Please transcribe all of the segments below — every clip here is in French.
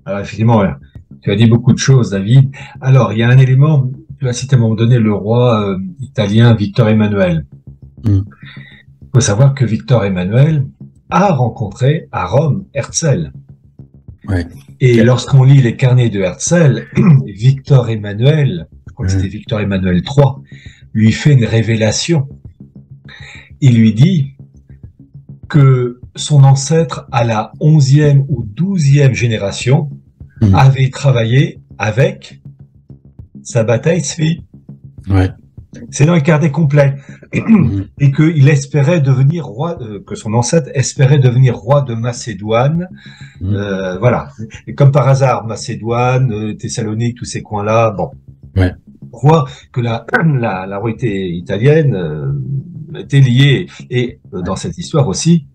Alors effectivement, tu as dit beaucoup de choses, David. Alors, il y a un élément, tu as cité à un moment donné le roi italien Victor Emmanuel. Mm. Il faut savoir que Victor Emmanuel a rencontré à Rome Herzl. Ouais. Et Ok. lorsqu'on lit les carnets de Herzl, Victor Emmanuel, je crois que c'était Mm. Victor Emmanuel III, lui fait une révélation. Il lui dit que son ancêtre à la 11e ou 12e génération Mm. avait travaillé avec Sabbatai Tzvi. Ouais. C'est dans le carnet complet. Mm. Et qu'il espérait devenir roi, que son ancêtre espérait devenir roi de Macédoine. Mm. Voilà. Et comme par hasard, Macédoine, Thessalonique, tous ces coins-là, bon. Ouais. On voit que la royauté italienne était liée. Et dans Ouais. cette histoire aussi,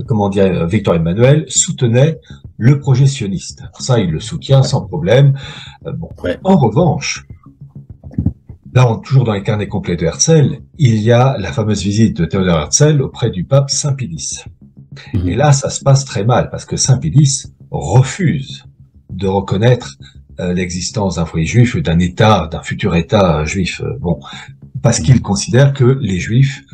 comment dire, Victor Emmanuel soutenait le projet sioniste. Ça, il le soutient sans problème. Bon. Ouais. En revanche, là, toujours dans les carnets complets de Herzl, il y a la fameuse visite de Théodore Herzl auprès du pape Saint Pilice. Et Mm. là, ça se passe très mal parce que Saint Pilice refuse de reconnaître l'existence d'un foyer juif, d'un État, d'un futur État juif. Bon, parce qu'il considère que les Juifs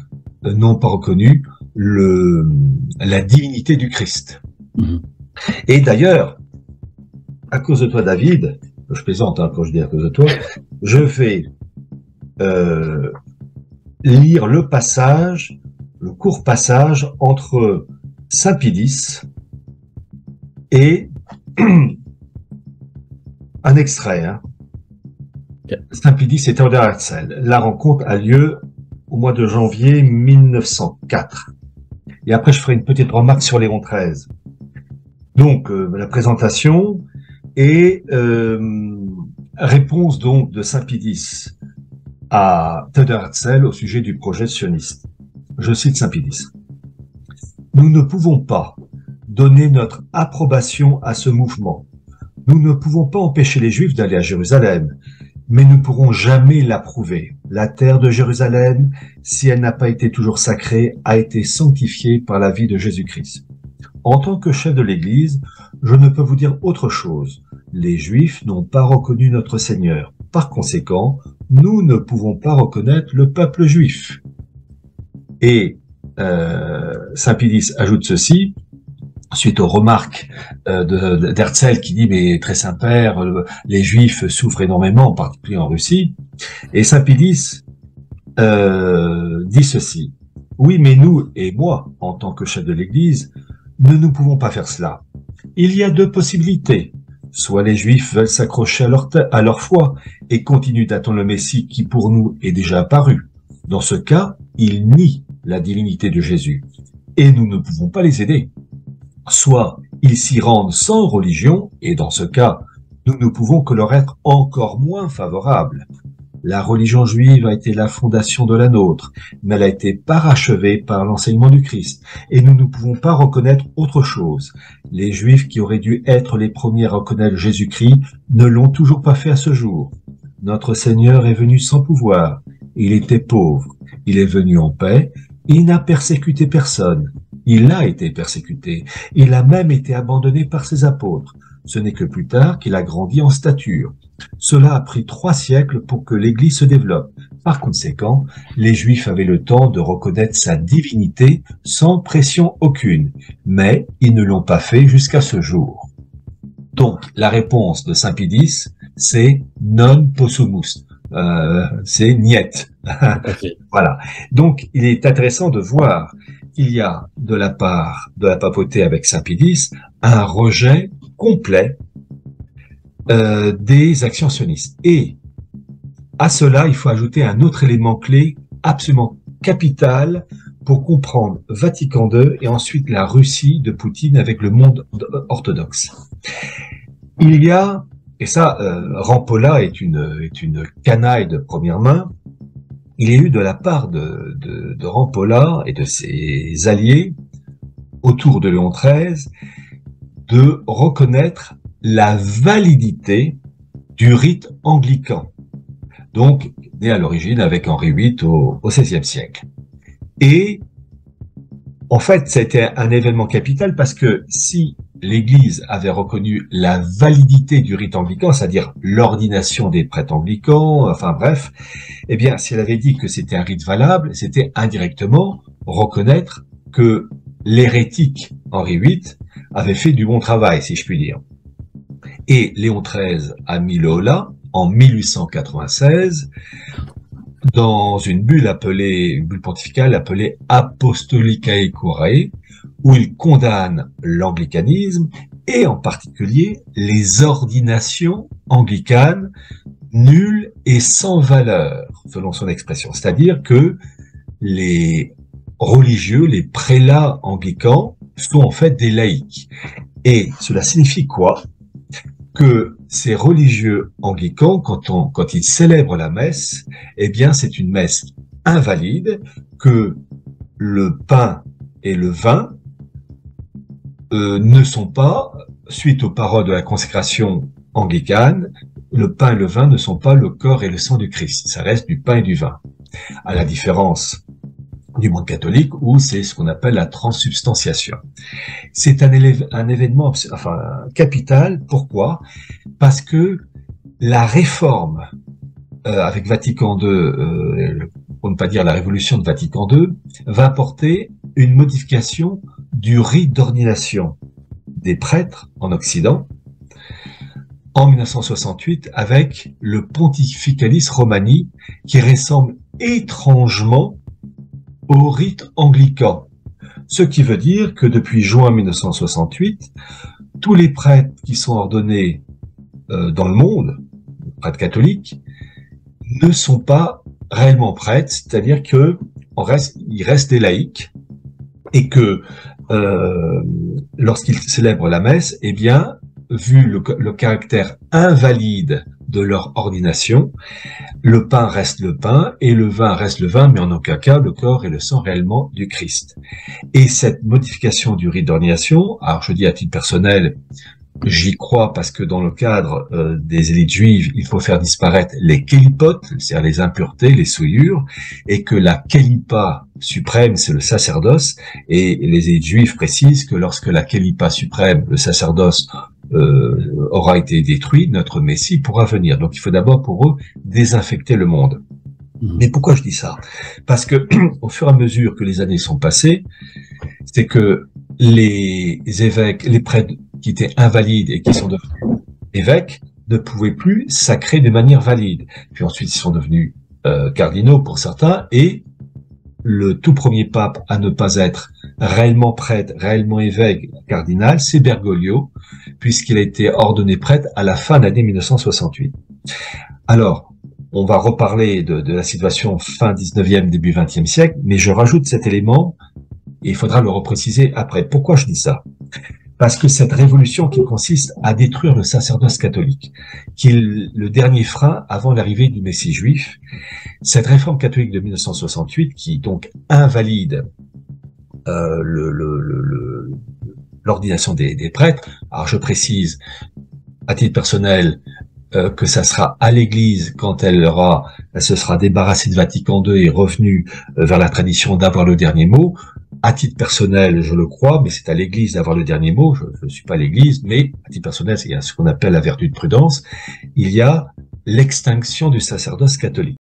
n'ont pas reconnu la divinité du Christ. Mm. Et d'ailleurs, à cause de toi, David, je plaisante quand je dis à cause de toi, je vais lire le court passage entre Saint Pilice et un extrait. Ok. Saint Pilice et Théodore Herzl. La rencontre a lieu au mois de janvier 1904. Et après, je ferai une petite remarque sur Léon XIII. Donc, la présentation et réponse donc de Saint Pilice à Théodore Herzl au sujet du projet sioniste. Je cite Saint Pilice. Nous ne pouvons pas donner notre approbation à ce mouvement. Nous ne pouvons pas empêcher les Juifs d'aller à Jérusalem, mais nous ne pourrons jamais l'approuver. La terre de Jérusalem, si elle n'a pas été toujours sacrée, a été sanctifiée par la vie de Jésus-Christ. En tant que chef de l'Église, je ne peux vous dire autre chose. Les Juifs n'ont pas reconnu notre Seigneur. Par conséquent, nous ne pouvons pas reconnaître le peuple juif. Et Saint Pilice ajoute ceci, suite aux remarques d'Herzl qui dit « mais très Saint-Père, les Juifs souffrent énormément, en particulier en Russie ». Et Saint Pilice dit ceci, « Oui, mais nous et moi, en tant que chef de l'Église, ne nous pouvons pas faire cela. Il y a deux possibilités. Soit les Juifs veulent s'accrocher à leur foi et continuent d'attendre le Messie qui pour nous est déjà apparu. Dans ce cas, ils nient la divinité de Jésus et nous ne pouvons pas les aider. Soit ils s'y rendent sans religion et dans ce cas, nous ne pouvons que leur être encore moins favorables. La religion juive a été la fondation de la nôtre, mais elle a été parachevée par l'enseignement du Christ, et nous ne pouvons pas reconnaître autre chose. Les Juifs qui auraient dû être les premiers à reconnaître Jésus-Christ ne l'ont toujours pas fait à ce jour. Notre Seigneur est venu sans pouvoir, il était pauvre, il est venu en paix, il n'a persécuté personne, il a été persécuté, il a même été abandonné par ses apôtres. Ce n'est que plus tard qu'il a grandi en stature. Cela a pris 3 siècles pour que l'Église se développe. Par conséquent, les Juifs avaient le temps de reconnaître sa divinité sans pression aucune, mais ils ne l'ont pas fait jusqu'à ce jour. Donc, la réponse de Saint Pilice, c'est non possumus, c'est niet. Ok. Voilà. Donc, il est intéressant de voir qu'il y a de la part de la papauté avec Saint Pilice un rejet complet des actions sionistes. Et à cela, il faut ajouter un autre élément clé absolument capital pour comprendre Vatican II et ensuite la Russie de Poutine avec le monde orthodoxe. Il y a, et ça, Rampolla est une canaille de première main, il y a eu de la part de Rampolla et de ses alliés autour de Léon XIII de reconnaître la validité du rite anglican, donc né à l'origine avec Henri VIII au XVIe siècle. Et en fait, c'était un événement capital parce que si l'Église avait reconnu la validité du rite anglican, c'est-à-dire l'ordination des prêtres anglicans, enfin bref, eh bien, si elle avait dit que c'était un rite valable, c'était indirectement reconnaître que l'hérétique Henri VIII avait fait du bon travail, si je puis dire. Et Léon XIII a mis le holà en 1896 dans une bulle pontificale appelée Apostolicae Curae, où il condamne l'anglicanisme et en particulier les ordinations anglicanes nulles et sans valeur, selon son expression. C'est-à-dire que les religieux, les prélats anglicans sont en fait des laïcs. Et cela signifie quoi? Que ces religieux anglicans, quand ils célèbrent la messe, eh bien c'est une messe invalide, que le pain et le vin ne sont pas, suite aux paroles de la consécration anglicane, le pain et le vin ne sont pas le corps et le sang du Christ. Ça reste du pain et du vin. À la différence du monde catholique où c'est ce qu'on appelle la transsubstantiation. C'est un événement capital. Pourquoi? Parce que la réforme avec Vatican II, pour ne pas dire la révolution de Vatican II, va apporter une modification du rite d'ordination des prêtres en Occident en 1968 avec le Pontificalis Romani qui ressemble étrangement au rite anglican. Ce qui veut dire que depuis juin 1968, tous les prêtres qui sont ordonnés dans le monde, prêtres catholiques, ne sont pas réellement prêtres, c'est-à-dire que ils restent des laïcs et que lorsqu'ils célèbrent la messe, eh bien, vu le caractère invalide de leur ordination, le pain reste le pain et le vin reste le vin, mais en aucun cas le corps et le sang réellement du Christ. Et cette modification du rite d'ordination, alors je dis à titre personnel, j'y crois parce que dans le cadre des élites juives, il faut faire disparaître les kélipotes, c'est-à-dire les impuretés, les souillures, et que la kélipa suprême, c'est le sacerdoce, et les élites juives précisent que lorsque la kélipa suprême, le sacerdoce, aura été détruit, notre Messie pourra venir. Donc il faut d'abord pour eux désinfecter le monde. Mais pourquoi je dis ça? Parce que au fur et à mesure que les années sont passées, c'est que les évêques, les prêtres qui étaient invalides et qui sont devenus évêques ne pouvaient plus sacrer de manière valide. Puis ensuite ils sont devenus cardinaux pour certains, et le tout premier pape à ne pas être réellement prêtre, réellement évêque cardinal, c'est Bergoglio, puisqu'il a été ordonné prêtre à la fin de l'année 1968. Alors, on va reparler de la situation fin 19e, début 20e siècle, mais je rajoute cet élément, et il faudra le repréciser après. Pourquoi je dis ça? Parce que cette révolution qui consiste à détruire le sacerdoce catholique, qui est le dernier frein avant l'arrivée du Messie juif, cette réforme catholique de 1968 qui donc invalide l'ordination des prêtres. Alors je précise à titre personnel que ça sera à l'Église quand elle se sera débarrassée de Vatican II et revenue vers la tradition d'avoir le dernier mot. À titre personnel, je le crois, mais c'est à l'Église d'avoir le dernier mot. Je ne suis pas l'Église, mais à titre personnel, il y a ce qu'on appelle la vertu de prudence. Il y a l'extinction du sacerdoce catholique.